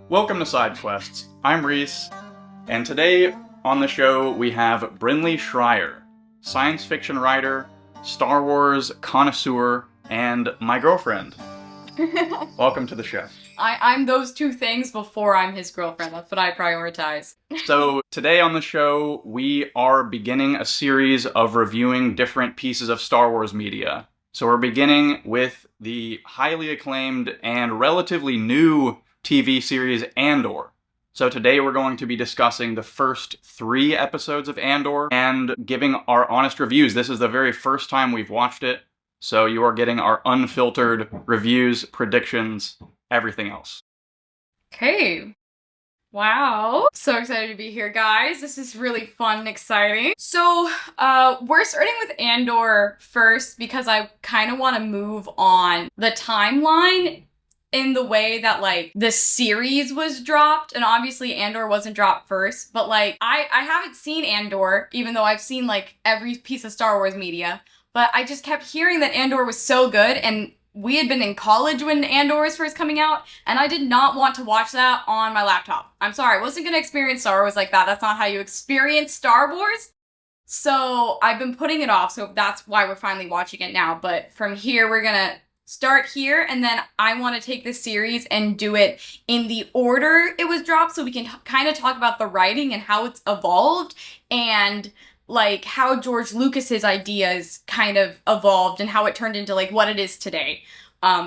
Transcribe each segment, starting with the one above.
Welcome to Side Quests. I'm Reese, and today on the show we have Brinly Schreijer, science fiction writer, Star Wars connoisseur, and my girlfriend. Welcome to the show. I'm those two things before I'm his girlfriend. That's what I prioritize. So today on the show, we are beginning a series of reviewing different pieces of Star Wars media. So we're beginning with the highly acclaimed and relatively new TV series Andor. So today we're going to be discussing the first 3 episodes of Andor and giving our honest reviews. This is the very first time we've watched it, so you are getting our unfiltered reviews, predictions, everything else. Okay. Wow. So excited to be here, guys. This is really fun and exciting. So, we're starting with Andor first because I kind of want to move on the timeline in the way that, like, the series was dropped. And obviously Andor wasn't dropped first, but, like, I haven't seen Andor, even though I've seen, like, every piece of Star Wars media. But I just kept hearing that Andor was so good, and we had been in college when Andor was first coming out, and I did not want to watch that on my laptop. I'm sorry, I wasn't going to experience Star Wars like that. That's not how you experience Star Wars. So I've been putting it off, so that's why we're finally watching it now. But from here, we're going to start here, and then I want to take this series and do it in the order it was dropped, so we can kind of talk about the writing and how it's evolved, and like how George Lucas's ideas kind of evolved and how it turned into like what it is today.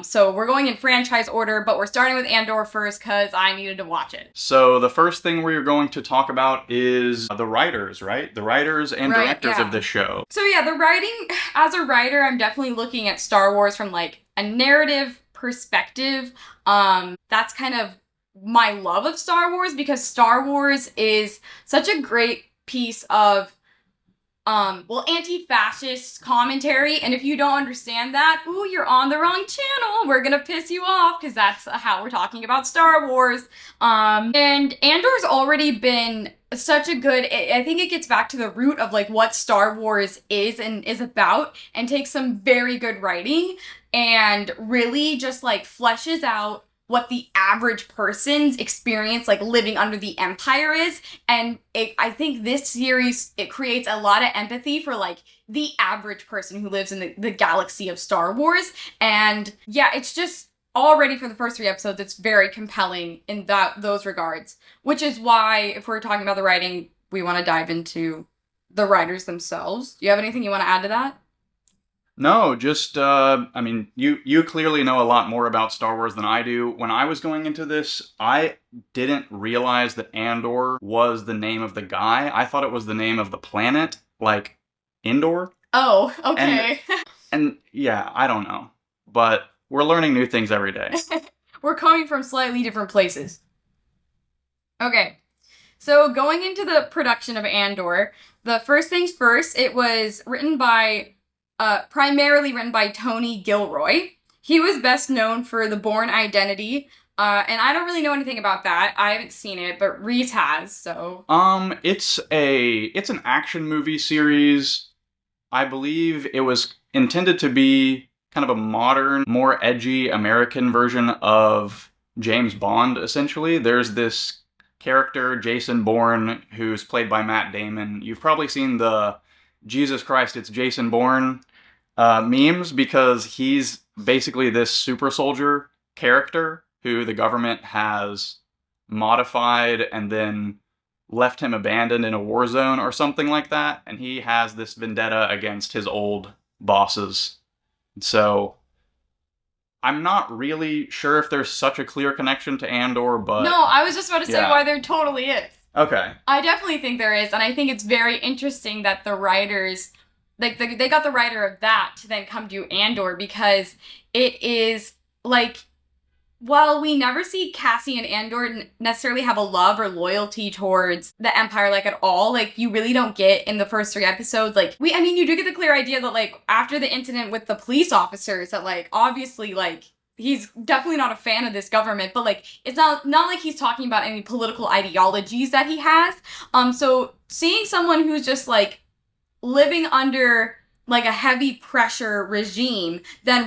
So we're going in franchise order, but we're starting with Andor first because I needed to watch it. So the first thing we're going to talk about is the writers, right? The writers and directors of this show. So yeah, the writing, as a writer, I'm definitely looking at Star Wars from like a narrative perspective. That's kind of my love of Star Wars, because Star Wars is such a great piece of anti-fascist commentary, and if you don't understand that, ooh, you're on the wrong channel. We're gonna piss you off, because that's how we're talking about Star Wars. And Andor's already been such a good, I think it gets back to the root of, like, what Star Wars is and is about, and takes some very good writing, and really just, like, fleshes out what the average person's experience, like, living under the Empire is. And I think this series, it creates a lot of empathy for, like, the average person who lives in the galaxy of Star Wars. And yeah, it's just already, for the first 3 episodes, it's very compelling in those regards. Which is why, if we're talking about the writing, we want to dive into the writers themselves. Do you have anything you want to add to that? No, just, you clearly know a lot more about Star Wars than I do. When I was going into this, I didn't realize that Andor was the name of the guy. I thought it was the name of the planet, like Endor. Oh, okay. And yeah, I don't know. But we're learning new things every day. We're coming from slightly different places. Okay, so going into the production of Andor, the first things first, it was primarily written by Tony Gilroy. He was best known for The Bourne Identity, and I don't really know anything about that. I haven't seen it, but Reese has, so. It's an action movie series. I believe it was intended to be kind of a modern, more edgy American version of James Bond, essentially. There's this character, Jason Bourne, who's played by Matt Damon. You've probably seen the Jesus Christ, it's Jason Bourne memes, because he's basically this super soldier character who the government has modified and then left him abandoned in a war zone or something like that, and he has this vendetta against his old bosses. So I'm not really sure if there's such a clear connection to Andor, but... No, I was just about to say why there totally is. Okay. I definitely think there is, and I think it's very interesting that the writers, like, they got the writer of that to then come do Andor, because it is, like, while we never see Cassie and Andor necessarily have a love or loyalty towards the Empire, like, at all, like, you really don't get in the first 3 episodes, like, you do get the clear idea that, like, after the incident with the police officers, that, like, obviously, like, he's definitely not a fan of this government, but, like, it's not like he's talking about any political ideologies that he has. So seeing someone who's just, like, living under, like, a heavy pressure regime, then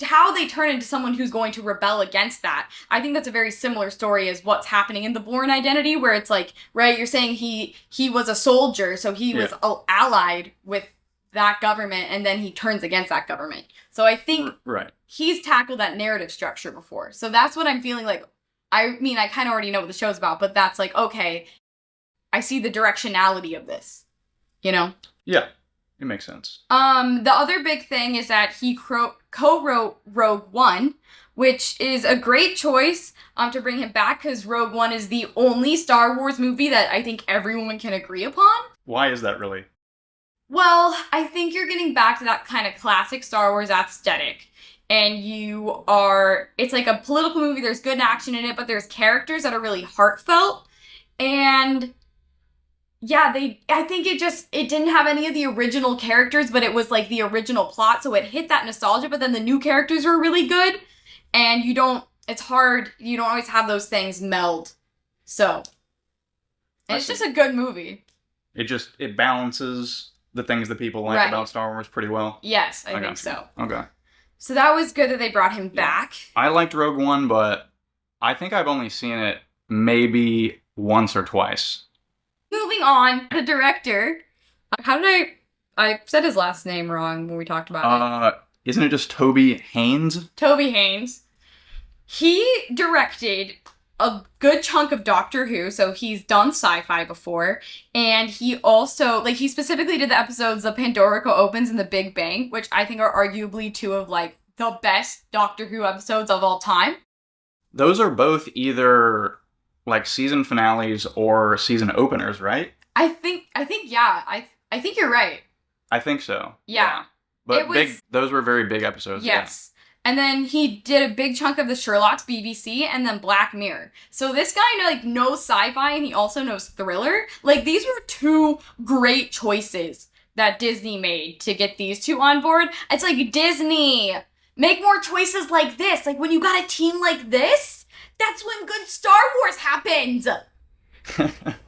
how they turn into someone who's going to rebel against that. I think that's a very similar story as what's happening in the Bourne Identity, where it's like, right, you're saying he was a soldier, so he was allied with that government, and then he turns against that government. So I think he's tackled that narrative structure before. So that's what I'm feeling like. I mean, I kind of already know what the show's about, but that's like, okay, I see the directionality of this, you know? Yeah, it makes sense. The other big thing is that he co-wrote Rogue One, which is a great choice to bring him back, because Rogue One is the only Star Wars movie that I think everyone can agree upon. Why is that really? Well, I think you're getting back to that kind of classic Star Wars aesthetic. And it's like a political movie, there's good action in it, but there's characters that are really heartfelt. And yeah, I think it didn't have any of the original characters, but it was like the original plot, so it hit that nostalgia, but then the new characters were really good. And it's hard, you don't always have those things meld. So, and it's just a good movie. It balances the things that people like about Star Wars pretty well. Yes, I think so. Okay. So that was good that they brought him back. I liked Rogue One, but I think I've only seen it maybe once or twice. Moving on, the director. How did I said his last name wrong when we talked about it. Isn't it just Toby Haynes? Toby Haynes. He directed a good chunk of Doctor Who, so he's done sci-fi before, and he also, he specifically did the episodes The Pandorica Opens and The Big Bang, which I think are arguably two of, the best Doctor Who episodes of all time. Those are both either, season finales or season openers, right? I think, yeah. I think you're right. I think so. Yeah. But those were very big episodes. Yes. Yeah. And then he did a big chunk of the Sherlock's BBC and then Black Mirror. So this guy, knows sci-fi and he also knows thriller. These were two great choices that Disney made to get these two on board. It's like, Disney, make more choices like this. When you got a team like this, that's when good Star Wars happens.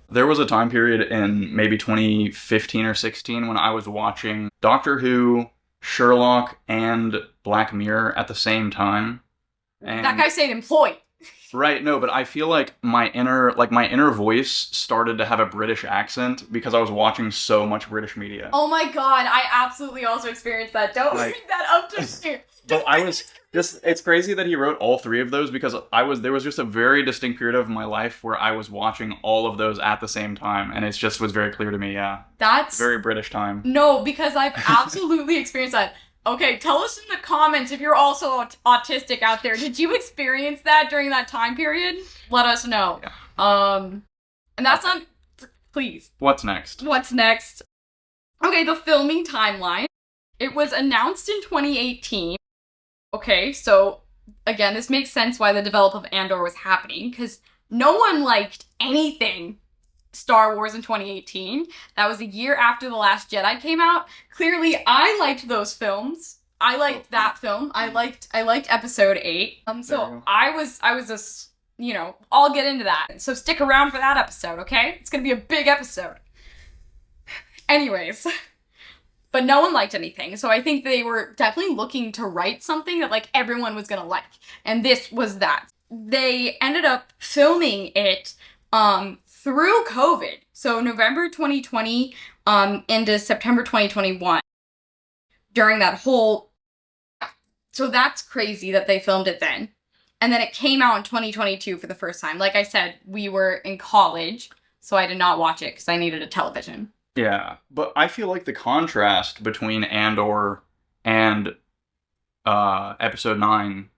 There was a time period in maybe 2015 or 16 when I was watching Doctor Who, Sherlock, and Black Mirror at the same time. And that guy stayed employed. Right, no, but I feel like my inner voice started to have a British accent because I was watching so much British media. Oh my god, I absolutely also experienced that. Don't bring that up to me. But it's crazy that he wrote all three of those because there was just a very distinct period of my life where I was watching all of those at the same time, and it just was very clear to me, yeah. That's very British time. No, because I've absolutely experienced that. Okay, tell us in the comments if you're also autistic out there. Did you experience that during that time period? Let us know. Yeah. And that's not... Please. What's next? Okay, the filming timeline. It was announced in 2018. Okay, so, again, this makes sense why the development of Andor was happening, because no one liked anything Star Wars in 2018. That was a year after The Last Jedi came out. Clearly, I liked those films. I liked that film. I liked Episode 8. So I was just, I'll get into that. So stick around for that episode, okay? It's gonna be a big episode. Anyways. But no one liked anything, so I think they were definitely looking to write something that, everyone was gonna like. And this was that. They ended up filming it, through COVID. So November 2020, into September 2021. During that whole... So that's crazy that they filmed it then. And then it came out in 2022 for the first time. Like I said, we were in college, so I did not watch it because I needed a television. Yeah, but I feel like the contrast between Andor and Episode 9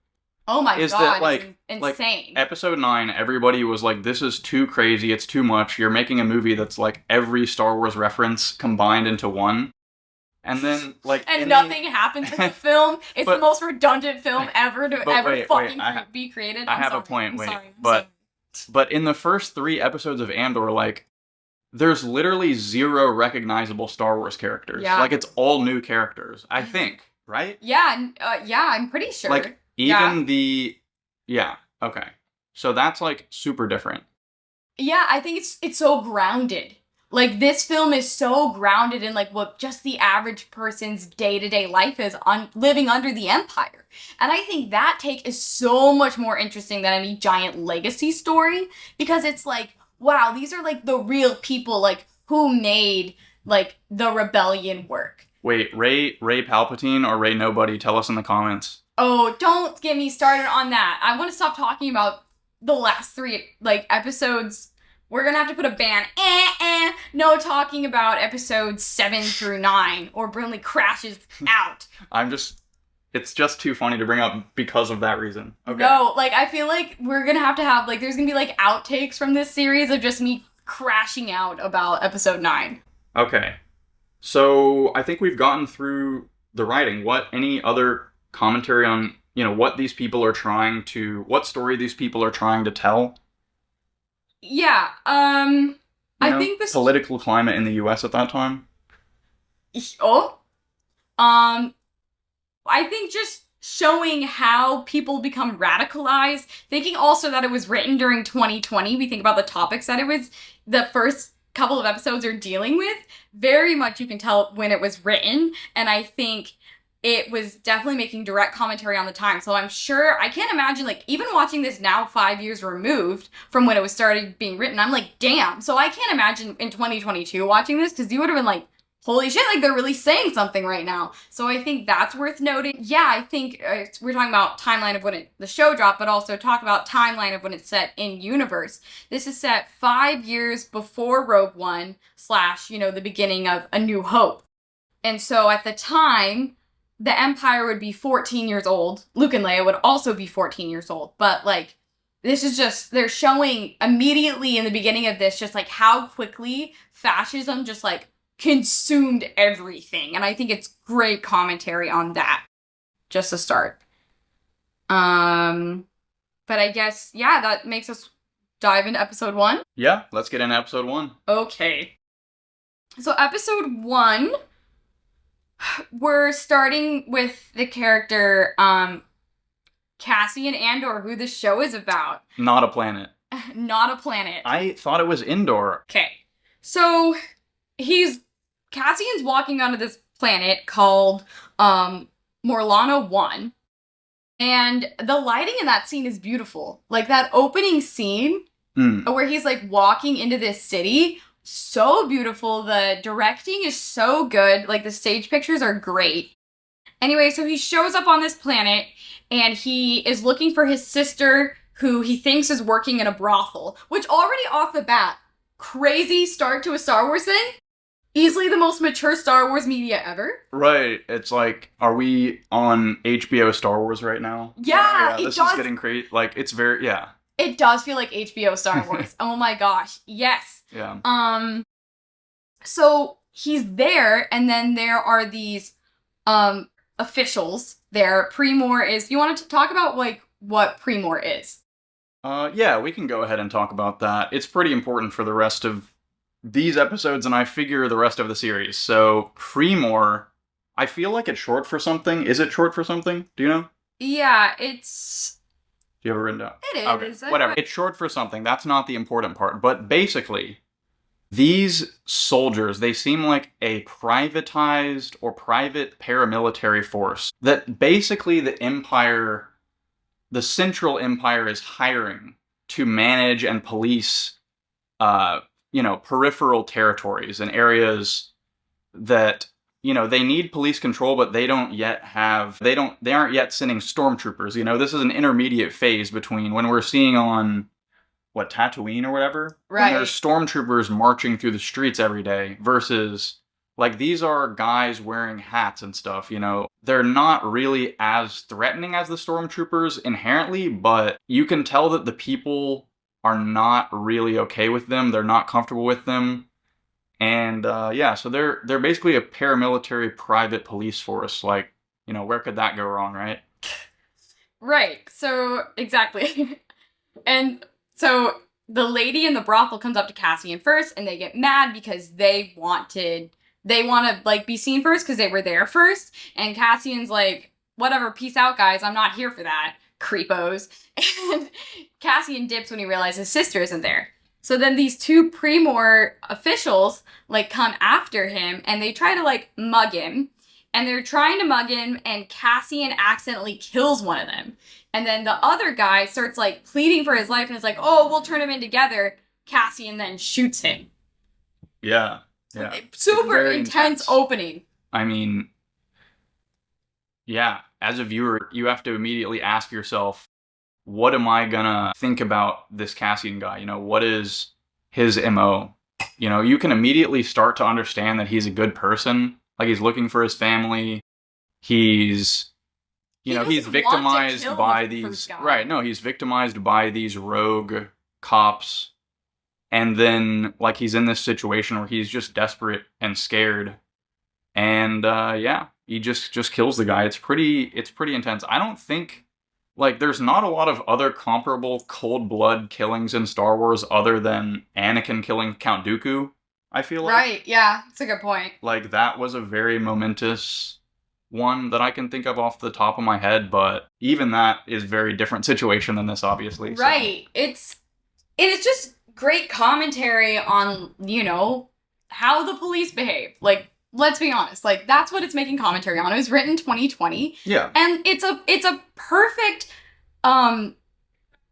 oh my is god, that, insane. Episode 9, everybody was like, this is too crazy, it's too much, you're making a movie that's every Star Wars reference combined into one. And then, and nothing happens in the film. It's the most redundant film ever to be created. I have a point, But in the first 3 episodes of Andor, there's literally 0 recognizable Star Wars characters. Yeah. It's all new characters, I think, right? Yeah, I'm pretty sure. Yeah, okay. So that's, super different. Yeah, I think it's so grounded. Like, this film is so grounded in, like, what just the average person's day-to-day life is living under the Empire. And I think that take is so much more interesting than any giant legacy story, because it's like, wow, these are, like, the real people, like, who made, like, the rebellion work. Wait, Ray Palpatine or Ray Nobody? Tell us in the comments. Oh, don't get me started on that. I want to stop talking about the last 3, like, episodes. We're gonna have to put a ban. No talking about episodes 7 through 9, or Brinly crashes out. It's just too funny to bring up because of that reason. Okay. No, like, I feel like we're gonna have, like, there's gonna be, like, outtakes from this series of just me crashing out about episode 9. Okay. So, I think we've gotten through the writing. Any other commentary on, what these people are what story these people are trying to tell? Yeah, I think this political climate in the US at that time. I think just showing how people become radicalized, thinking also that it was written during 2020, we think about the topics that the first couple of episodes are dealing with, very much you can tell when it was written, and I think it was definitely making direct commentary on the time. So I'm sure, I can't imagine, like, even watching this now 5 years removed from when it was started being written, I'm like, damn. So I can't imagine in 2022 watching this, because you would have been like, holy shit, like, they're really saying something right now. So I think that's worth noting. Yeah, I think we're talking about timeline of when the show dropped, but also talk about timeline of when it's set in universe. This is set 5 years before Rogue One / the beginning of A New Hope. And so at the time, the Empire would be 14 years old. Luke and Leia would also be 14 years old. But, like, this is just, they're showing immediately in the beginning of this just, like, how quickly fascism just, like, consumed everything. And I think it's great commentary on that, just to start. But I guess, yeah, that makes us dive into episode 1. Yeah, let's get into episode 1. Okay. So episode 1, we're starting with the character, Cassian Andor, who the show is about. Not a planet. Not a planet. I thought it was Andor. Okay. So, Cassian's walking onto this planet called, Morlana 1. And the lighting in that scene is beautiful. Like, that opening scene, where he's, like, walking into this city, so beautiful. The directing is so good. Like, the stage pictures are great. Anyway, so he shows up on this planet, and he is looking for his sister, who he thinks is working in a brothel. Which, already off the bat, crazy start to a Star Wars thing. Easily the most mature Star Wars media ever. Right. It's like, are we on HBO Star Wars right now? Yeah, this is getting crazy. Like, it's very, yeah. It does feel like HBO Star Wars. Oh my gosh. Yes. Yeah. So he's there, and then there are these officials there. Pre-Mor is, you wanted to talk about, like, what Pre-Mor is? Yeah, we can go ahead and talk about that. It's pretty important for the rest of these episodes, and I figure the rest of the series. So, Pre-Mor, I feel like it's short for something. Is it short for something? Do you know? Yeah, it's... Do you have it written down? It is. Okay, whatever. It's short for something. That's not the important part. But basically, these soldiers, they seem like a privatized or private paramilitary force that basically the Empire, the Central Empire, is hiring to manage and police, peripheral territories and areas that, they need police control, but they aren't yet sending stormtroopers. This is an intermediate phase between when we're seeing on, Tatooine or whatever? Right. When there's stormtroopers marching through the streets every day versus, like, these are guys wearing hats and stuff, They're not really as threatening as the stormtroopers inherently, but you can tell that the people are not really okay with them. They're not comfortable with them. And, so they're basically a paramilitary private police force. Like, where could that go wrong, right? Right. So, exactly. And so the lady in the brothel comes up to Cassian first, and they get mad because they want to, like, be seen first because they were there first. And Cassian's like, whatever, peace out, guys. I'm not here for that. Creepos. And Cassian dips when he realizes his sister isn't there. So then these two Primor officials, like, come after him, and they try to, like, mug him. And they're trying to mug him, and Cassian accidentally kills one of them. And then the other guy starts, like, pleading for his life, and is like, oh, we'll turn him in together. Cassian then shoots him. Yeah. Yeah. Super intense opening. I mean, yeah, as a viewer, you have to immediately ask yourself, what am I gonna think about this Cassian guy? You know, what is his MO? You know, you can immediately start to understand that he's a good person. Like, he's looking for his family. He's, you know, he's victimized by these, right, no, he's victimized by these rogue cops. And then, like, he's in this situation where he's just desperate and scared. And, yeah, he just kills the guy. It's pretty intense. I don't think, like, there's not a lot of other comparable cold blood killings in Star Wars other than Anakin killing Count Dooku, I feel like. Right, yeah, that's a good point. Like, that was a very momentous one that I can think of off the top of my head, but even that is a very different situation than this, obviously. Right. So. It's just great commentary on, you know, how the police behave. Like, let's be honest, like, that's what it's making commentary on. It was written in 2020. Yeah. And it's a perfect,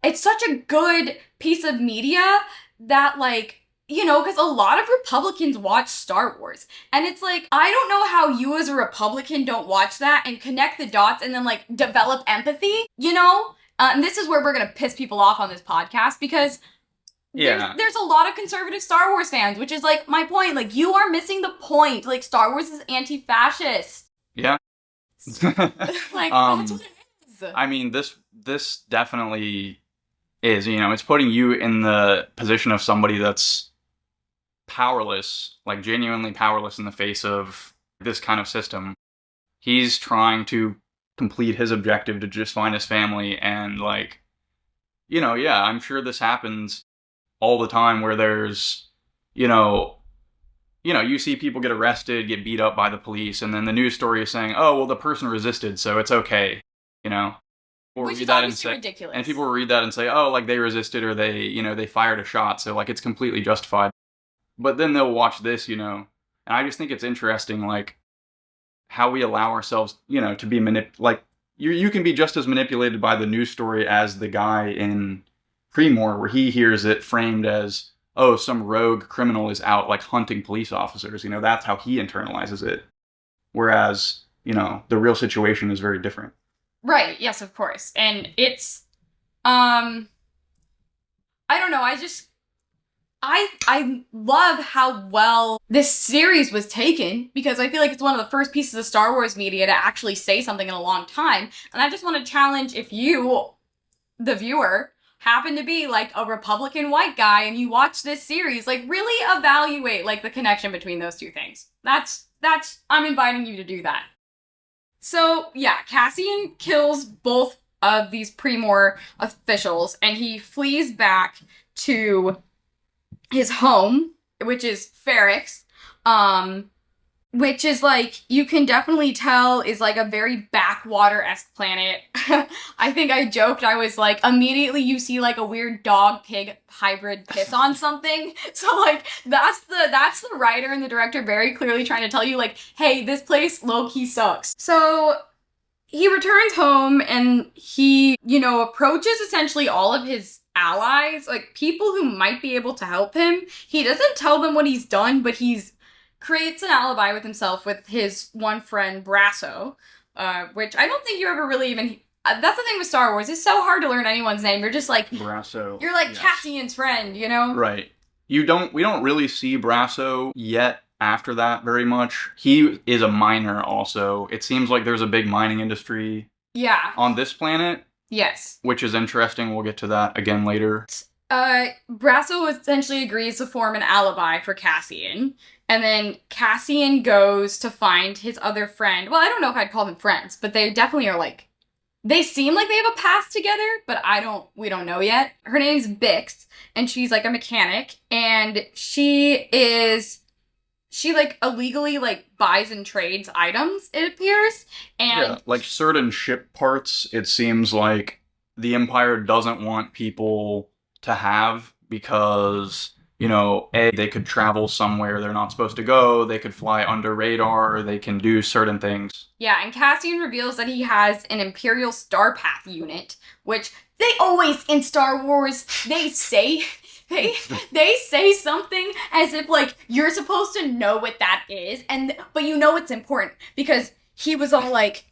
it's such a good piece of media that, like, you know, because a lot of Republicans watch Star Wars. And it's like, I don't know how you as a Republican don't watch that and connect the dots and then, like, develop empathy, you know? And this is where we're going to piss people off on this podcast, because there's a lot of conservative Star Wars fans, which is, like, my point. Like, you are missing the point. Like, Star Wars is anti-fascist. Yeah. Like, that's what it is. I mean, this definitely is, you know, it's putting you in the position of somebody that's powerless, like, genuinely powerless in the face of this kind of system. He's trying to complete his objective to just find his family, and, like, you know, yeah, I'm sure this happens all the time where there's, you know, you see people get arrested, get beat up by the police, and then the news story is saying, oh, well, the person resisted, so it's okay, you know? Which is obviously ridiculous. And people read that and say, oh, like, they resisted, or they, you know, they fired a shot, so, like, it's completely justified. But then they'll watch this, you know, and I just think it's interesting, like, how we allow ourselves, you know, to be like, you can be just as manipulated by the news story as the guy in Primor, where he hears it framed as, oh, some rogue criminal is out, like, hunting police officers. You know, that's how he internalizes it. Whereas, you know, the real situation is very different. Right, yes, of course. And it's, I don't know, I love how well this series was taken, because I feel like it's one of the first pieces of Star Wars media to actually say something in a long time. And I just want to challenge, if you, the viewer, happen to be, like, a Republican white guy and you watch this series, like, really evaluate, like, the connection between those two things. That's, I'm inviting you to do that. So, yeah, Cassian kills both of these Primor officials, and he flees back to his home, which is Ferrix, which is, like, you can definitely tell is, like, a very backwater-esque planet. I think I joked, I was like, immediately you see, like, a weird dog-pig hybrid piss on something. So, like, that's the writer and the director very clearly trying to tell you, like, hey, this place low-key sucks. So he returns home, and he, you know, approaches essentially all of his allies, like, people who might be able to help him. He doesn't tell them what he's done, but he's creates an alibi with himself with his one friend, Brasso, which I don't think you ever really even... that's the thing with Star Wars. It's so hard to learn anyone's name. You're just like... Brasso. You're like, yes. Cassian's friend, you know? Right. We don't really see Brasso yet after that very much. He is a miner also. It seems like there's a big mining industry on this planet. Yes. Which is interesting. We'll get to that again later. Brasso essentially agrees to form an alibi for Cassian. And then Cassian goes to find his other friend. Well, I don't know if I'd call them friends, but they definitely are, like, they seem like they have a past together, but we don't know yet. Her name's Bix, and she's, like, a mechanic, and she like, illegally, like, buys and trades items, it appears, and... Yeah, like, certain ship parts, it seems like the Empire doesn't want people to have, because, you know, they could travel somewhere they're not supposed to go, they could fly under radar, they can do certain things. Yeah, and Cassian reveals that he has an Imperial Star Path unit, which they always in Star Wars they say they say something as if like you're supposed to know what that is, but you know it's important because he was all like,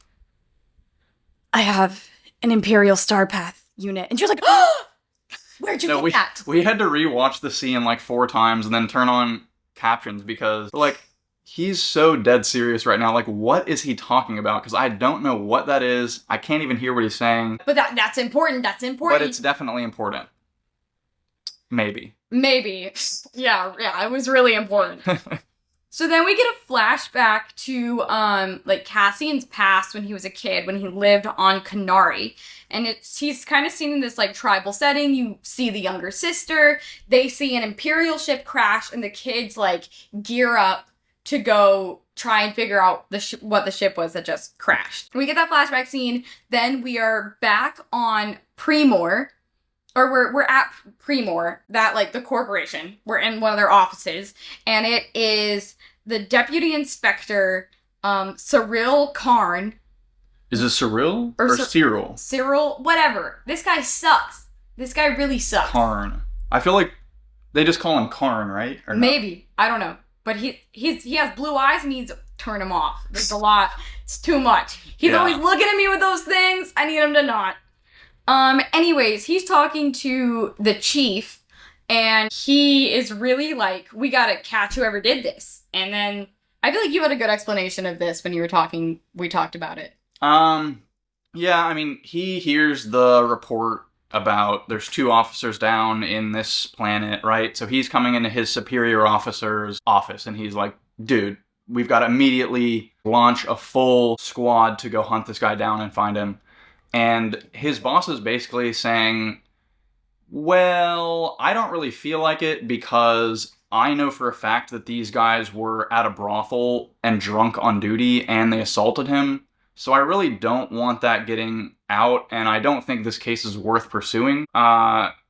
I have an Imperial Star Path unit, and you're like, oh, where'd you get that? We had to rewatch the scene like 4 times and then turn on captions because like he's so dead serious right now. Like, what is he talking about? Because I don't know what that is. I can't even hear what he's saying. But that's important. That's important. But it's definitely important. Maybe. Yeah, it was really important. So then we get a flashback to like Cassian's past when he was a kid, when he lived on Kenari. And he's kind of seen in this like tribal setting. You see the younger sister, they see an Imperial ship crash, and the kids like gear up to go try and figure out what the ship was that just crashed. We get that flashback scene, then we are back on Primor. Or we're at Primor, that like the corporation. We're in one of their offices, and it is the deputy inspector, Cyril Karn. Is it Cyril or Cyril? Cyril, whatever. This guy sucks. This guy really sucks. Karn. I feel like they just call him Karn, right? Or maybe. I don't know. But he has blue eyes and needs to turn him off. There's a lot. It's too much. He's always looking at me with those things. I need him to not. Anyways, he's talking to the chief, and he is really like, we gotta catch whoever did this. And then, I feel like you had a good explanation of this when you were talking, we talked about it. Yeah, I mean, he hears the report about there's 2 officers down in this planet, right? So he's coming into his superior officer's office, and he's like, dude, we've got to immediately launch a full squad to go hunt this guy down and find him. And his boss is basically saying, well, I don't really feel like it because I know for a fact that these guys were at a brothel and drunk on duty and they assaulted him. So I really don't want that getting out, and I don't think this case is worth pursuing.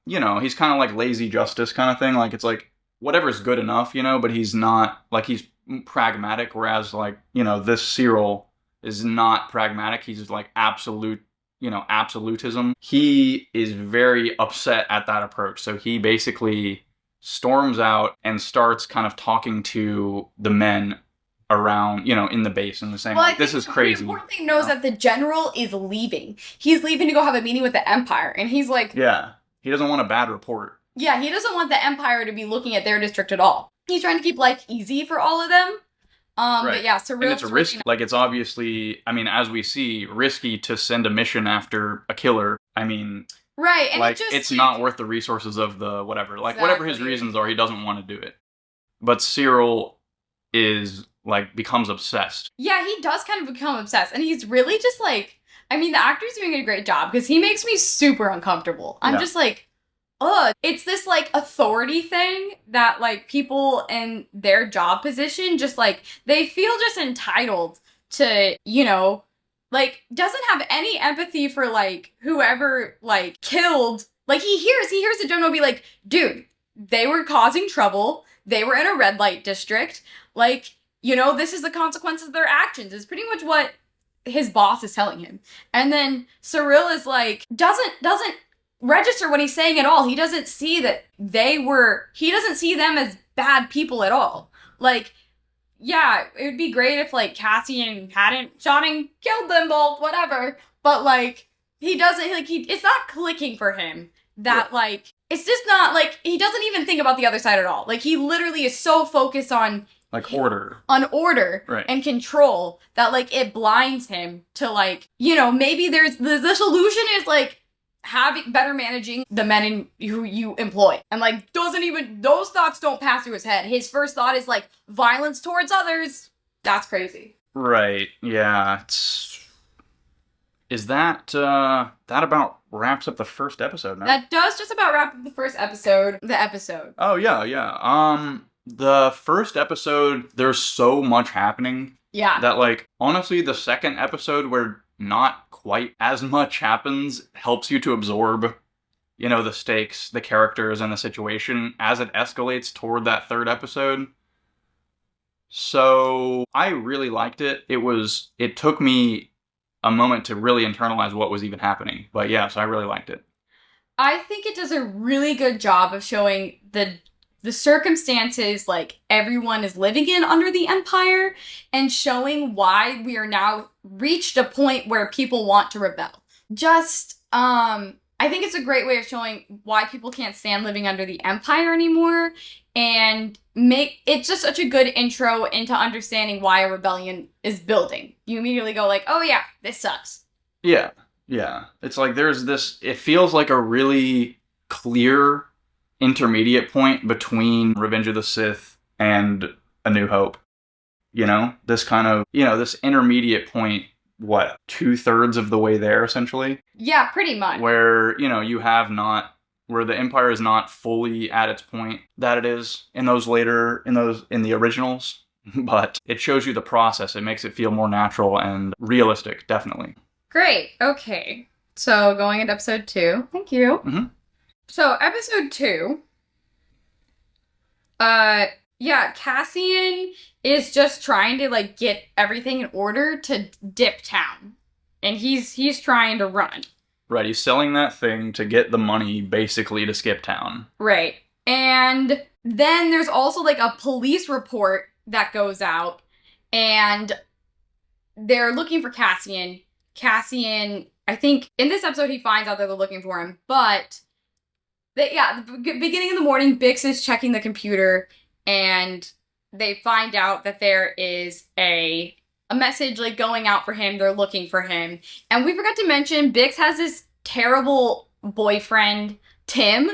You know, he's kind of like lazy justice kind of thing. Like, it's like, whatever's good enough, you know, but he's not, like, he's pragmatic, whereas, like, you know, this Cyril is not pragmatic. He's just like absolutism. He is very upset at that approach. So he basically storms out and starts kind of talking to the men around, you know, in the base and saying, like, this is crazy. The important thing knows that the general is leaving. He's leaving to go have a meeting with the Empire. And he's like... Yeah. He doesn't want a bad report. Yeah, he doesn't want the Empire to be looking at their district at all. He's trying to keep life easy for all of them. Right. But yeah, Cyril... And it's risky. Like, it's obviously, I mean, as we see, risky to send a mission after a killer. I mean... Right, and like, it's not worth the resources of the whatever. Like, whatever his reasons are, he doesn't want to do it. But Cyril is, like, becomes obsessed. Yeah, he does kind of become obsessed. And he's really just, like... I mean, the actor's doing a great job, because he makes me super uncomfortable. I'm just like... Ugh. It's this, like, authority thing that, like, people in their job position just, like, they feel just entitled to, you know, like, doesn't have any empathy for, like, whoever, like, killed. Like, he hears the general be like, dude, they were causing trouble. They were in a red light district. Like, you know, this is the consequences of their actions. Is pretty much what his boss is telling him. And then Cyril is, like, doesn't register what he's saying at all. He doesn't see that he doesn't see them as bad people at all. Like, yeah, it would be great if, like, Cassian hadn't shot and killed them both, whatever. But, like, he doesn't, like, it's not clicking for him that, like, it's just not, like, he doesn't even think about the other side at all. Like, he literally is so focused on like order right. And control that, like, it blinds him to, like, you know, maybe there's the solution is, like, having better managing the men who you employ. And, like, those thoughts don't pass through his head. His first thought is, like, violence towards others. That's crazy. Right. Yeah. Is that about wraps up the first episode now? That does just about wrap up the first episode. The episode. Oh, yeah. The first episode, there's so much happening. Yeah. That, like, honestly, the second episode where not quite as much happens helps you to absorb, the stakes, the characters, and the situation as it escalates toward that third episode. So I really liked it. It took me a moment to really internalize what was even happening. But yeah, so I really liked it. I think it does a really good job of showing the circumstances like everyone is living in under the Empire, and showing why we are now reached a point where people want to rebel. I think it's a great way of showing why people can't stand living under the Empire anymore, and it's just such a good intro into understanding why a rebellion is building. You immediately go like, oh yeah, this sucks. Yeah. Yeah. It's like it feels like a really clear intermediate point between Revenge of the Sith and A New Hope. This kind of, this intermediate point, what, 2/3 of the way there, essentially? Yeah, pretty much. Where, where the Empire is not fully at its point that it is in the originals, but it shows you the process. It makes it feel more natural and realistic, definitely. Great. Okay. So going into episode 2. Thank you. Mm-hmm. So episode 2. Cassian is just trying to like get everything in order to dip town. And he's trying to run. Right, he's selling that thing to get the money basically to skip town. Right. And then there's also like a police report that goes out, and they're looking for Cassian. Cassian, I think in this episode he finds out that they're looking for him, but the beginning of the morning, Bix is checking the computer, and they find out that there is a message like going out for him. They're looking for him. And we forgot to mention, Bix has this terrible boyfriend, Tim.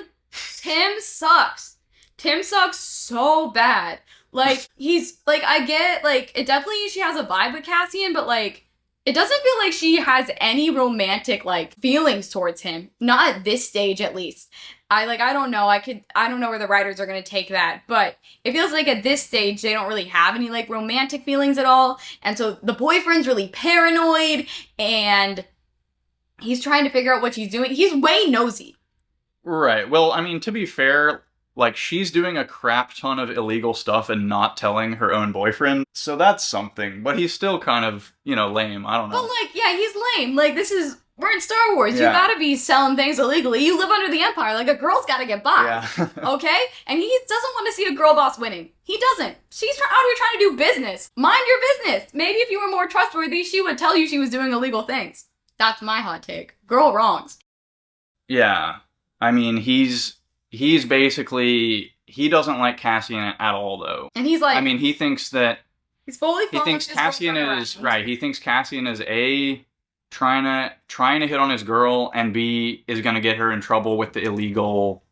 Tim sucks. Tim sucks so bad. Like, he's, like, I get, like, it definitely, she has a vibe with Cassian, but, like, it doesn't feel like she has any romantic, like, feelings towards him. Not at this stage, at least. I don't know. I don't know where the writers are going to take that. But it feels like at this stage, they don't really have any, like, romantic feelings at all. And so the boyfriend's really paranoid, and he's trying to figure out what she's doing. He's way nosy. Right. Well, I mean, to be fair, like, she's doing a crap ton of illegal stuff and not telling her own boyfriend. So that's something. But he's still kind of, lame. I don't know. But, like, yeah, he's lame. Like, we're in Star Wars. Yeah. You gotta be selling things illegally. You live under the Empire. Like, a girl's gotta get by. Yeah. Okay? And he doesn't want to see a girl boss winning. He doesn't. She's out here trying to do business. Mind your business. Maybe if you were more trustworthy, she would tell you she was doing illegal things. That's my hot take. Girl wrongs. Yeah. I mean, he's basically, he doesn't like Cassian at all, though. And he's like, I mean, he thinks that he's fully he thinks Cassian is right. He thinks Cassian is trying to hit on his girl, and B is going to get her in trouble with the illegal,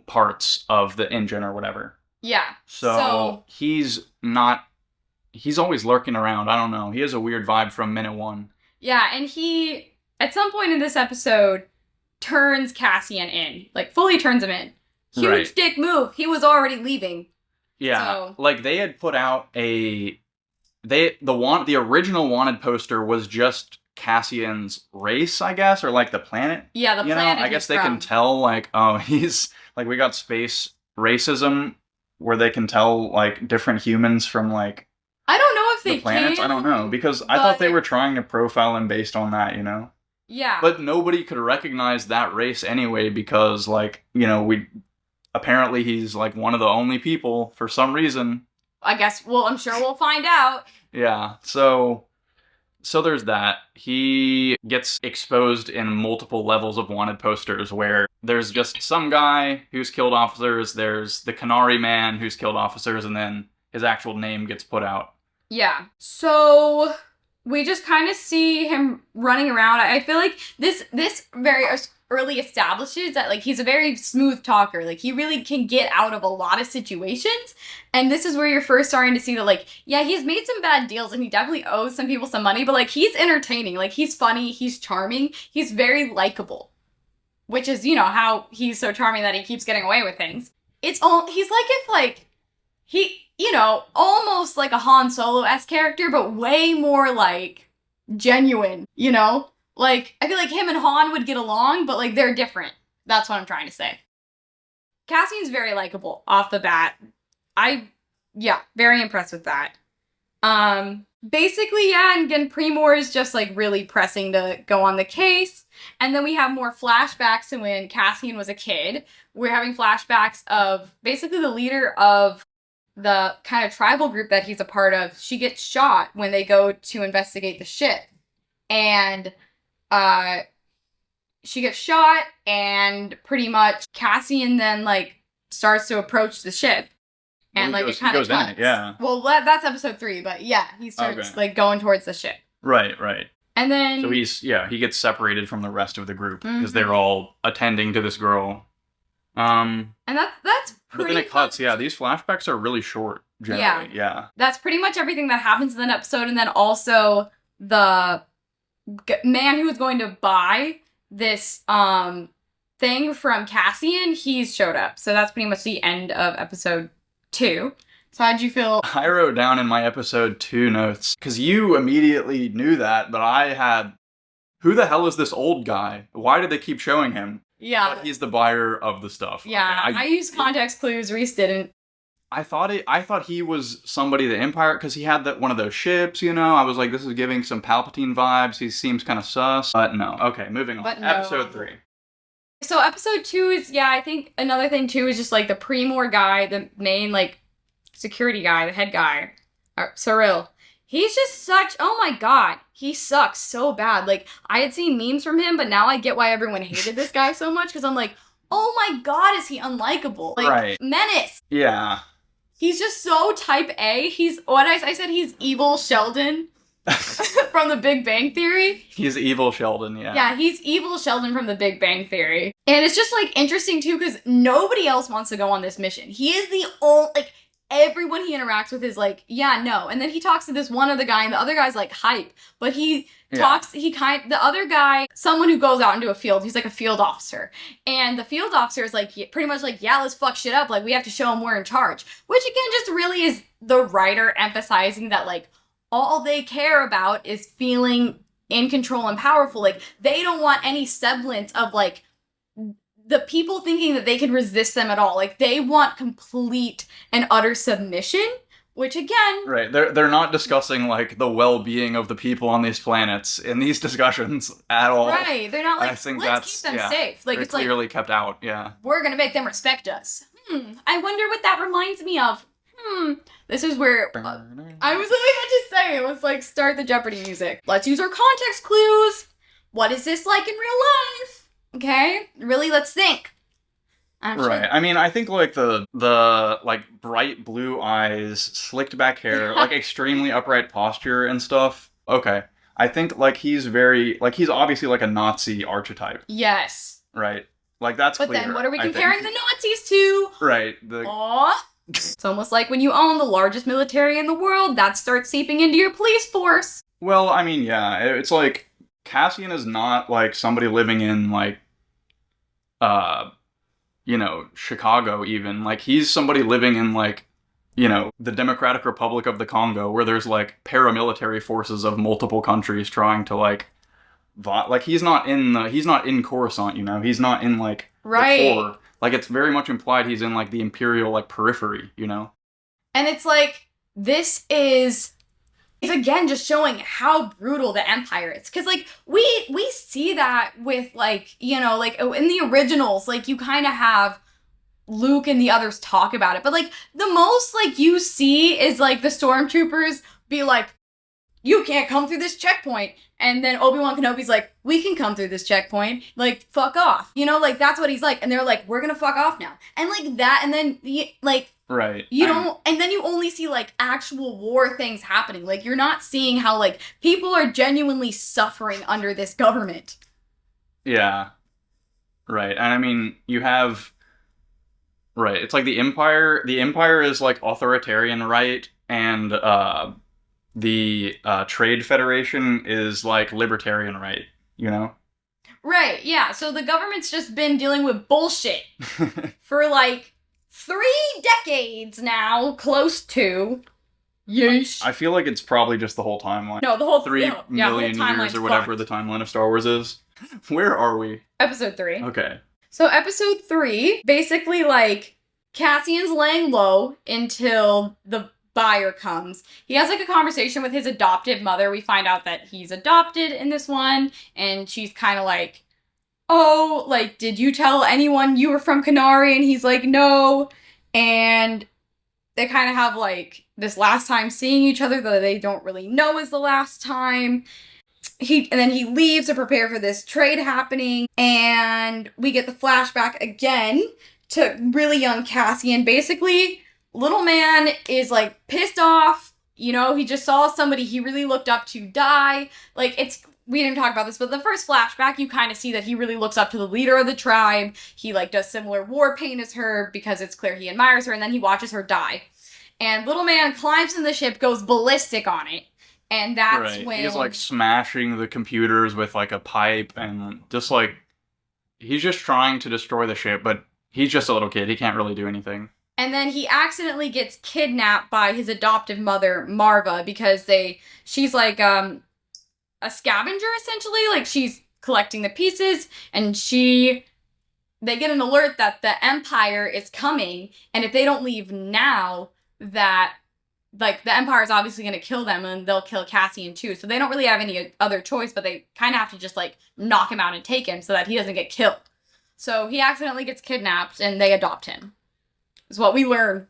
parts of the engine or whatever. Yeah. So he's always lurking around. I don't know. He has a weird vibe from minute one. Yeah, and he, at some point in this episode, turns Cassian in. Like, fully turns him in. Huge dick move. He was already leaving. Yeah. So. Like, they had put out the original wanted poster was just Cassian's race, I guess, or like the planet. Yeah, the planet. I guess they can tell, like, oh, he's, like, we got space racism where they can tell, like, different humans from, like, I don't know if the planets. can. I don't know, because I thought they were trying to profile him based on that, Yeah. But nobody could recognize that race anyway, because, like, apparently he's, like, one of the only people for some reason. I guess, I'm sure we'll find out. Yeah, so there's that. He gets exposed in multiple levels of wanted posters where there's just some guy who's killed officers, there's the Canary Man who's killed officers, and then his actual name gets put out. Yeah. So we just kind of see him running around. I feel like this very early establishes that, like, he's a very smooth talker. Like, he really can get out of a lot of situations. And this is where you're first starting to see that, like, yeah, he's made some bad deals and he definitely owes some people some money, but, like, he's entertaining. Like, he's funny, he's charming, he's very likable. Which is, how he's so charming that he keeps getting away with things. He's like if, like, he, almost like a Han Solo-esque character, but way more, like, genuine, Like, I feel like him and Han would get along, but, like, they're different. That's what I'm trying to say. Cassian's very likable off the bat. Very impressed with that. Basically, yeah, and again, Primor is just, like, really pressing to go on the case. And then we have more flashbacks to when Cassian was a kid. We're having flashbacks of basically the leader of the kind of tribal group that he's a part of. She gets shot when they go to investigate the ship. And, she gets shot, and pretty much Cassian then, like, starts to approach the ship. And, well, like, it kind of cuts. Yeah. Well, that's episode 3, but yeah, he starts, like, going towards the ship. Right. And then... So he gets separated from the rest of the group, because they're all attending to this girl. And that's pretty... But then it cuts, yeah, these flashbacks are really short, generally, yeah. That's pretty much everything that happens in that episode, and then also the man who was going to buy this, thing from Cassian, he's showed up. So that's pretty much the end of episode 2. So how'd you feel? I wrote down in my episode 2 notes, because you immediately knew that, but I had, who the hell is this old guy? Why did they keep showing him? Yeah. But he's the buyer of the stuff. Yeah, okay, I used context clues, Reese didn't. I thought he was somebody of the Empire, because he had one of those ships, you know? I was like, this is giving some Palpatine vibes, he seems kind of sus. But no, okay, moving on. But no. Episode 3. So episode 2 is, yeah, I think another thing too is just, like, the Primor guy, the main, like, security guy, the head guy, Cyril. He's just such, oh my god, he sucks so bad. Like, I had seen memes from him, but now I get why everyone hated this guy so much, because I'm like, oh my god, is he unlikable? Like, right. Menace. Yeah. He's just so type A. He's, I said he's evil Sheldon from the Big Bang Theory. He's evil Sheldon, yeah. Yeah, he's evil Sheldon from the Big Bang Theory. And it's just, like, interesting, too, because nobody else wants to go on this mission. He is the only, like, everyone he interacts with is like, yeah, no. And then he talks to this one other guy, and the other guy's, like, hype. But the other guy, someone who goes out into a field, he's, like, a field officer. And the field officer is, like, pretty much like, yeah, let's fuck shit up. Like, we have to show him we're in charge. Which, again, just really is the writer emphasizing that, like, all they care about is feeling in control and powerful. Like, they don't want any semblance of, like, the people thinking that they can resist them at all. Like, they want complete and utter submission, which, again... Right, they're not discussing, like, the well-being of the people on these planets in these discussions at all. Right, they're not like, I think let's keep them safe. Like, it's clearly like, kept out, yeah. We're gonna make them respect us. I wonder what that reminds me of. This is where... I was literally about to say, it was like, start the Jeopardy music. Let's use our context clues. What is this like in real life? Okay? Really, let's think. Right. I mean, I think, like, the like, bright blue eyes, slicked back hair, like, extremely upright posture and stuff. Okay. I think, like, he's obviously, like, a Nazi archetype. Yes. Right? Like, that's clear. But then what are we comparing the Nazis to? Right. It's almost like when you own the largest military in the world, that starts seeping into your police force. Well, I mean, yeah. It's like, Cassian is not, like, somebody living in, like, you know, Chicago even. Like, he's somebody living in, like, you know, the Democratic Republic of the Congo, where there's, like, paramilitary forces of multiple countries trying to, like, like, he's not in Coruscant, you know? He's not in, like, right. the core. Like, it's very much implied he's in, like, the Imperial, like, periphery, you know? And it's like, this is again just showing how brutal the Empire is. Because, like, we see that with, like, you know, like, in the originals, like, you kind of have Luke and the others talk about it. But, like, the most, like, you see is, like, the stormtroopers be like, you can't come through this checkpoint. And then Obi-Wan Kenobi's like, we can come through this checkpoint. Like, fuck off. You know, like, that's what he's like. And they're like, we're gonna fuck off now. And, like, that, and then, like... Right. You don't... And then you only see, like, actual war things happening. Like, you're not seeing how, like, people are genuinely suffering under this government. Yeah. Right. And, I mean, you have... Right. It's like the Empire is, like, authoritarian, right? And, the Trade Federation is, like, libertarian, right? You know? Right, yeah. So the government's just been dealing with bullshit for, like, 3 decades now, close to. Yeesh. I feel like it's probably just the whole timeline. No, the whole 3 million years or whatever the timeline of Star Wars is. Where are we? Episode 3. Okay. So episode 3, basically like Cassian's laying low until the buyer comes. He has like a conversation with his adoptive mother. We find out that he's adopted in this one, and she's kind of like, oh, like, did you tell anyone you were from Canary? And he's like, no. And they kind of have like this last time seeing each other that they don't really know is the last time. And then he leaves to prepare for this trade happening, and we get the flashback again to really young Cassian. Basically, little man is like pissed off. You know, he just saw somebody he really looked up to die. Like, we didn't talk about this, but the first flashback, you kind of see that he really looks up to the leader of the tribe. He like does similar war paint as her because it's clear he admires her, and then he watches her die. And little man climbs in the ship, goes ballistic on it. And that's when... He's, like, smashing the computers with, like, a pipe, and just, like... He's just trying to destroy the ship, but he's just a little kid. He can't really do anything. And then he accidentally gets kidnapped by his adoptive mother, Marva, because she's, like, a scavenger, essentially. Like, she's collecting the pieces, and they get an alert that the Empire is coming, and if they don't leave now, that... like, the Empire is obviously going to kill them, and they'll kill Cassian too. So they don't really have any other choice, but they kind of have to just, like, knock him out and take him so that he doesn't get killed. So he accidentally gets kidnapped, and they adopt him. Is what we learn.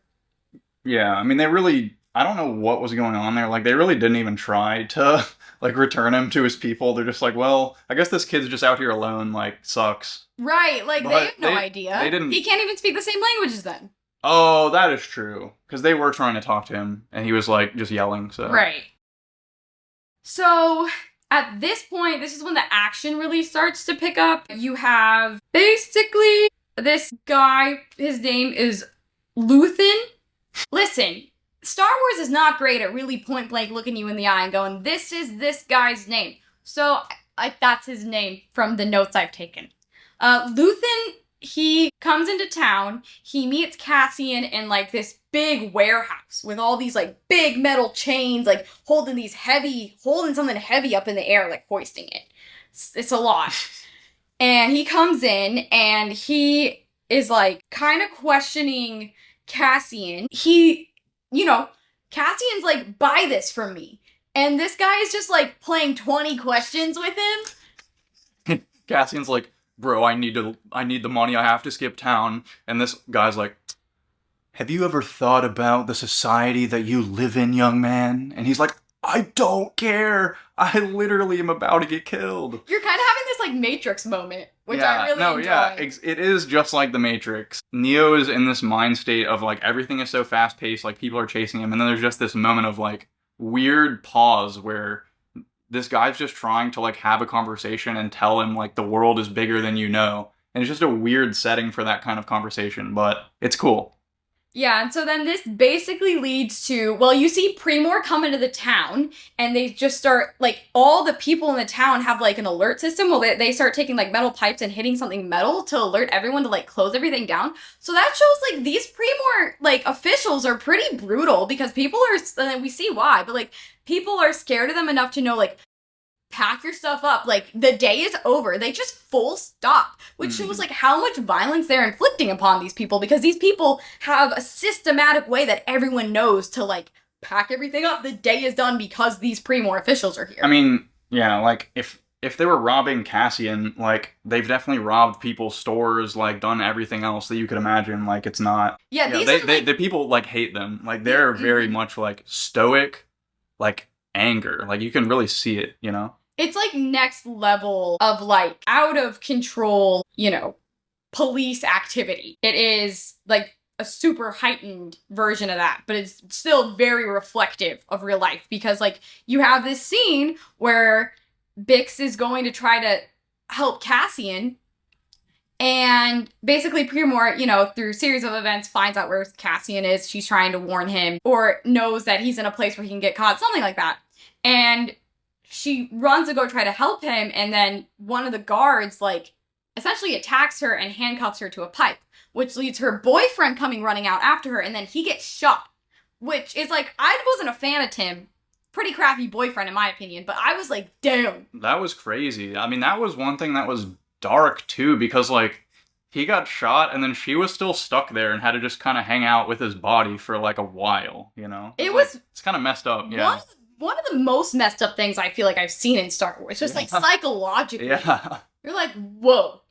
Yeah, I mean, I don't know what was going on there. Like, they really didn't even try to, like, return him to his people. They're just like, well, I guess this kid's just out here alone, like, sucks. Right, like, But they have no idea. They didn't... He can't even speak the same language as them. Oh, that is true. Because they were trying to talk to him, and he was, like, just yelling, so... Right. So, at this point, this is when the action really starts to pick up. You have, basically, this guy, his name is Luthen. Listen, Star Wars is not great at really point-blank looking you in the eye and going, this is this guy's name. So, that's his name from the notes I've taken. Luthen... he comes into town, he meets Cassian in, like, this big warehouse with all these, like, big metal chains, like, holding something heavy up in the air, like, hoisting it. It's a lot. And he comes in, and he is, like, kind of questioning Cassian. Cassian's like, buy this from me. And this guy is just, like, playing 20 questions with him. Cassian's like, bro, I need the money, I have to skip town. And this guy's like, have you ever thought about the society that you live in, young man? And he's like, I don't care. I literally am about to get killed. You're kind of having this, like, Matrix moment, which I really enjoy. Yeah, it is just like the Matrix. Neo is in this mind state of, like, everything is so fast-paced, like, people are chasing him, and then there's just this moment of, like, weird pause where this guy's just trying to, like, have a conversation and tell him, like, the world is bigger than you know. And it's just a weird setting for that kind of conversation, but it's cool. Yeah, and so then this basically leads to, well, you see Primor come into the town, and they just start, like, all the people in the town have, like, an alert system. Well, they start taking, like, metal pipes and hitting something metal to alert everyone to, like, close everything down. So that shows, like, these Primor, like, officials are pretty brutal, because people are, and we see why, but, like, people are scared of them enough to know, like, pack your stuff up, like, the day is over. They just full stop, which shows, like, how much violence they're inflicting upon these people, because these people have a systematic way that everyone knows to, like, pack everything up. The day is done because these Primor officials are here. I mean, yeah, like, if they were robbing Cassian, like, they've definitely robbed people's stores, like, done everything else that you could imagine. Like, it's not... Yeah, the people, like, hate them. Like, they're very much, like, stoic, like, anger. Like, you can really see it, you know? It's, like, next level of, like, out of control, police activity. It is, like, a super heightened version of that, but it's still very reflective of real life, because, like, you have this scene where Bix is going to try to help Cassian, and basically Primor, through a series of events, finds out where Cassian is. She's trying to warn him, or knows that he's in a place where he can get caught, something like that. And she runs to go try to help him, and then one of the guards, like, essentially attacks her and handcuffs her to a pipe, which leads her boyfriend coming running out after her, and then he gets shot, which is, like, I wasn't a fan of Tim. Pretty crappy boyfriend, in my opinion, but I was like, damn. That was crazy. I mean, that was one thing that was dark, too, because, like, he got shot, and then she was still stuck there and had to just kind of hang out with his body for like a while, you know? It was It's kind of messed up, yeah. one of the most messed up things I feel like I've seen in Star Wars. Just like psychologically. Yeah. You're like, whoa.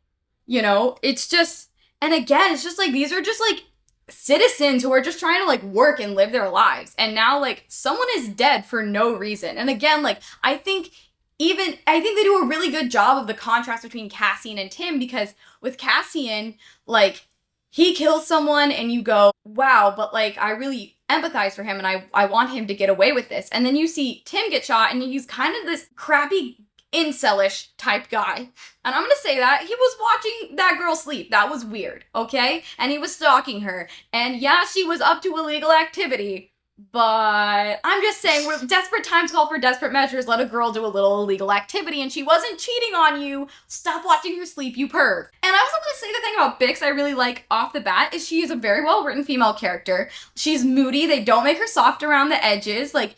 You know, it's just, and again, it's just like, these are just like citizens who are just trying to like work and live their lives. And now like someone is dead for no reason. And again, like, I think they do a really good job of the contrast between Cassian and Tim, because with Cassian, like, he kills someone and you go, wow, but like, I really empathize for him and I want him to get away with this. And then you see Tim get shot and he's kind of this crappy incelish type guy. And I'm gonna say that he was watching that girl sleep. That was weird, okay? And he was stalking her. And yeah, she was up to illegal activity. But I'm just saying, we're desperate times call for desperate measures. Let a girl do a little illegal activity, and she wasn't cheating on you. Stop watching her sleep, you perv. And I also want to say the thing about Bix I really like off the bat is she is a very well-written female character. She's moody. They don't make her soft around the edges. Like,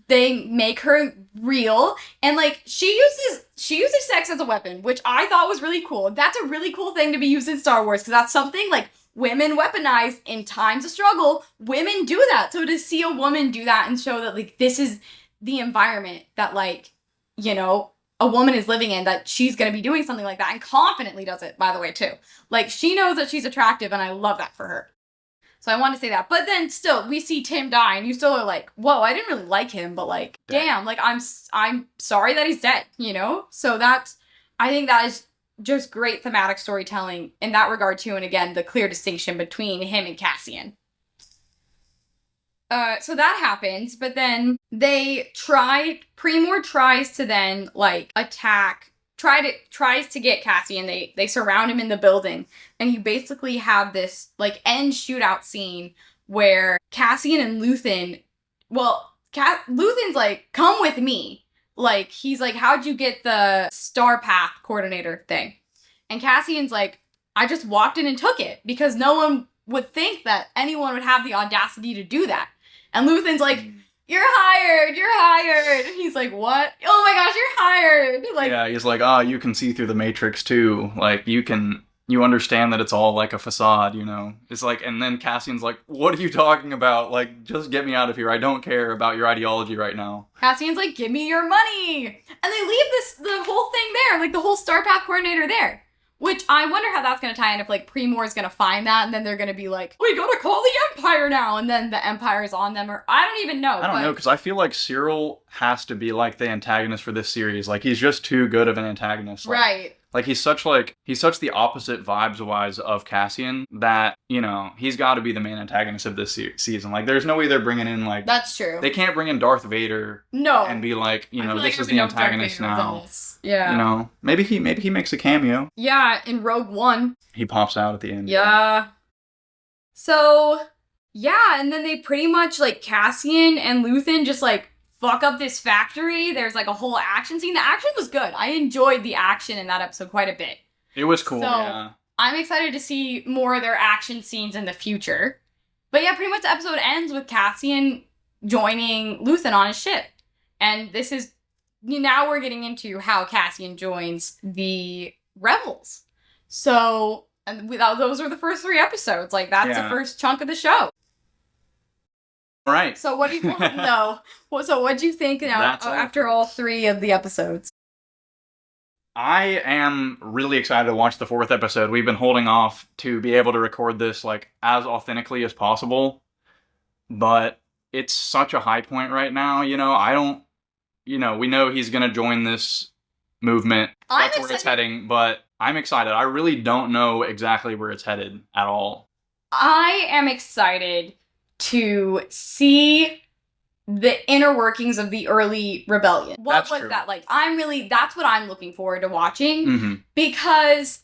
they make her real. And, like, she uses sex as a weapon, which I thought was really cool. That's a really cool thing to be used in Star Wars, because that's something, like, women weaponize in times of struggle. Women do that. So to see a woman do that and show that, like, this is the environment that, like, you know, a woman is living in, that she's going to be doing something like that, and confidently does it, by the way, too. Like, she knows that she's attractive, and I love that for her. So I want to say that. But then still, we see Tim die, and you still are like, whoa, I didn't really like him, but, like, damn, like, I'm sorry that he's dead, you know? So I think that is just great thematic storytelling in that regard too, and again, the clear distinction between him and Cassian. So that happens, but then Premor tries to then, like, tries to get Cassian. They surround him in the building, and you basically have this, like, end shootout scene where Cassian and Luthen, Luthen's like, come with me. Like, he's like, how'd you get the Star Path coordinator thing? And Cassian's like, I just walked in and took it, because no one would think that anyone would have the audacity to do that. And Luthen's like, you're hired. And he's like, what? Oh my gosh, you're hired. Like, yeah, he's like, you can see through the Matrix too. Like, you understand that it's all like a facade, you know? It's like, and then Cassian's like, what are you talking about? Like, just get me out of here. I don't care about your ideology right now. Cassian's like, give me your money. And they leave the whole thing there, like the whole Star Path coordinator there. Which I wonder how that's going to tie in, if, like, Premor's going to find that, and then they're going to be like, we gotta call the Empire now, and then the Empire's on them, or I don't even know. I don't know, because I feel like Cyril has to be, like, the antagonist for this series. Like, he's just too good of an antagonist. Like, right. Like, he's such the opposite vibes-wise of Cassian that, you know, he's got to be the main antagonist of this season. Like, there's no way they're bringing in, like... That's true. They can't bring in Darth Vader. No. And be like, you know, this like is the antagonist now. Yeah. You know, maybe he makes a cameo. Yeah, in Rogue One. He pops out at the end. Yeah. So, yeah, and then they pretty much, like, Cassian and Luthen just, like, fuck up this factory. There's, like, a whole action scene. The action was good. I enjoyed the action in that episode quite a bit. It was cool, so, yeah. I'm excited to see more of their action scenes in the future. But yeah, pretty much the episode ends with Cassian joining Luthen on his ship. And this is, now we're getting into how Cassian joins the Rebels. So, and those were the first 3 episodes. Like, that's the first chunk of the show. Right. So what do you think? No. So what do you think now after all 3 of the episodes? I am really excited to watch the 4th episode. We've been holding off to be able to record this, like, as authentically as possible. But it's such a high point right now, you know. We know he's going to join this movement. That's where it's heading, but I'm excited. I really don't know exactly where it's headed at all. I am excited to see the inner workings of the early rebellion. What was that like? That's what I'm looking forward to watching, because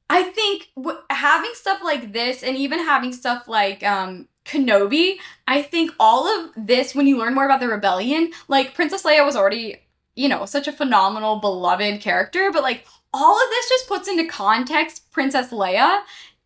I think having stuff like this, and even having stuff like Kenobi, I think all of this, when you learn more about the rebellion, like, Princess Leia was already, you know, such a phenomenal, beloved character, but, like, all of this just puts into context Princess Leia.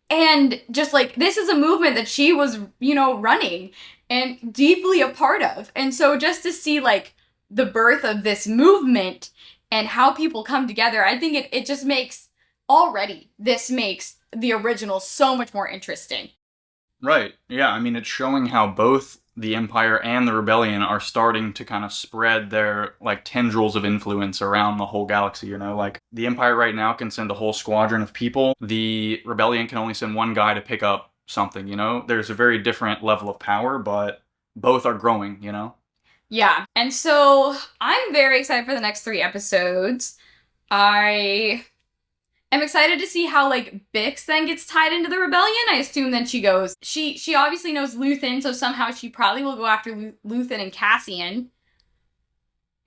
And just, like, this is a movement that she was, you know, running and deeply a part of. And so just to see, like, the birth of this movement and how people come together, I think it just makes, already, this makes the original so much more interesting. Right. Yeah, I mean, it's showing how both the Empire and the Rebellion are starting to kind of spread their, like, tendrils of influence around the whole galaxy, you know? Like, the Empire right now can send a whole squadron of people. The Rebellion can only send one guy to pick up something, you know? There's a very different level of power, but both are growing, you know? Yeah. And so I'm very excited for the next 3 episodes. I am excited to see how, like, Bix then gets tied into the rebellion. I assume then she goes. She obviously knows Luthen, so somehow she probably will go after Luthen and Cassian.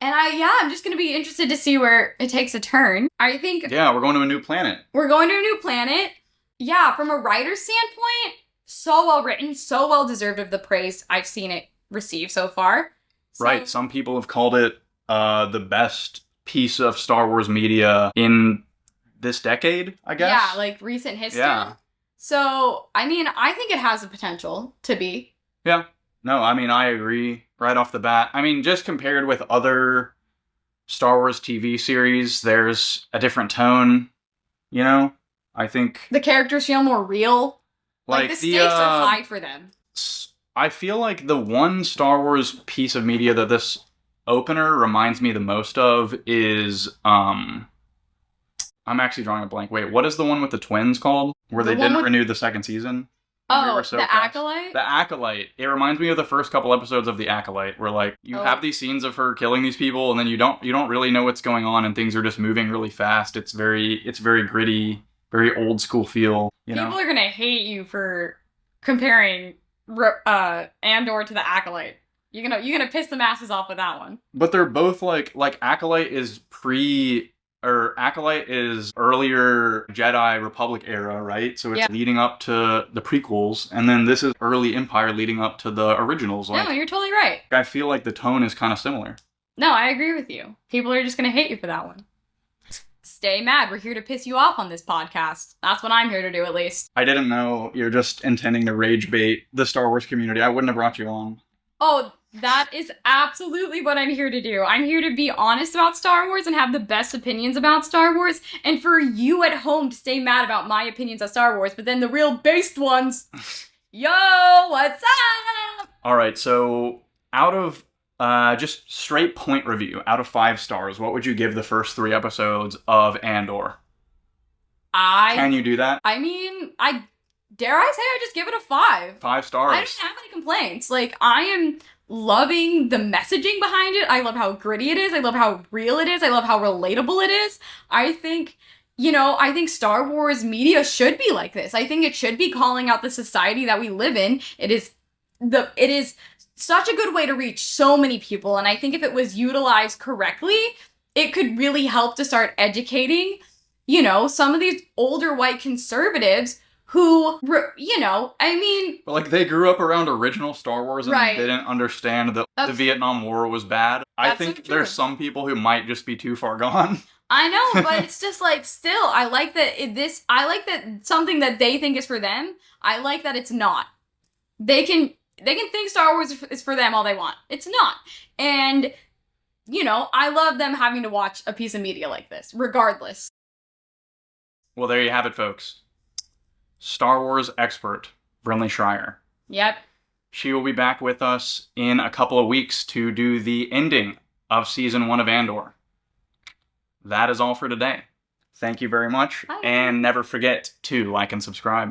And I'm just gonna be interested to see where it takes a turn. I think. Yeah, we're going to a new planet. We're going to a new planet. Yeah, from a writer's standpoint, so well written, so well deserved of the praise I've seen it receive so far. So, Right, some people have called it the best piece of Star Wars media in this decade, I guess. Yeah, like recent history. Yeah. So, I mean, I think it has the potential to be. Yeah. No, I mean, I agree right off the bat. I mean, just compared with other Star Wars TV series, there's a different tone, you know? I think... The characters feel more real. Like the stakes are high for them. I feel like the one Star Wars piece of media that this opener reminds me the most of is, I'm actually drawing a blank. Wait, what is the one with the twins called? Where they didn't renew the second season? Oh, The Acolyte? The Acolyte. It reminds me of the first couple episodes of The Acolyte, where, like, you have these scenes of her killing these people, and then you don't really know what's going on, and things are just moving really fast. It's very gritty, very old school feel, you know? People are gonna hate you for comparing Andor to The Acolyte. You're gonna piss the masses off with that one. But they're both like Acolyte is Acolyte is earlier Jedi Republic era, right? So it's leading up to the prequels, and then this is early Empire leading up to the originals. Like, no, you're totally right. I feel like the tone is kind of similar. No, I agree with you. People are just gonna hate you for that one. Stay mad. We're here to piss you off on this podcast. That's what I'm here to do, at least. I didn't know you're just intending to rage bait the Star Wars community. I wouldn't have brought you on. Oh, that is absolutely what I'm here to do. I'm here to be honest about Star Wars and have the best opinions about Star Wars, and for you at home to stay mad about my opinions on Star Wars, but then the real based ones, yo, what's up? All right, so out of just straight point review, out of 5 stars, what would you give the first 3 episodes of Andor? Can you do that? I mean, dare I say I just give it a 5. 5 stars. I don't have any complaints. Like, I am loving the messaging behind it. I love how gritty it is. I love how real it is. I love how relatable it is. I think Star Wars media should be like this. I think it should be calling out the society that we live in. It is such a good way to reach so many people, and I think if it was utilized correctly, it could really help to start educating, some of these older white conservatives who, But, like, they grew up around original Star Wars and right. didn't understand that the Vietnam War was bad. I think so there's some people who might just be too far gone. I know, but it's just like, still, I like that something that they think is for them, I like that it's not. They can think Star Wars is for them all they want. It's not. And, I love them having to watch a piece of media like this, regardless. Well, there you have it, folks. Star Wars expert, Brinly Schreijer. Yep. She will be back with us in a couple of weeks to do the ending of Season 1 of Andor. That is all for today. Thank you very much, Bye. And never forget to like and subscribe.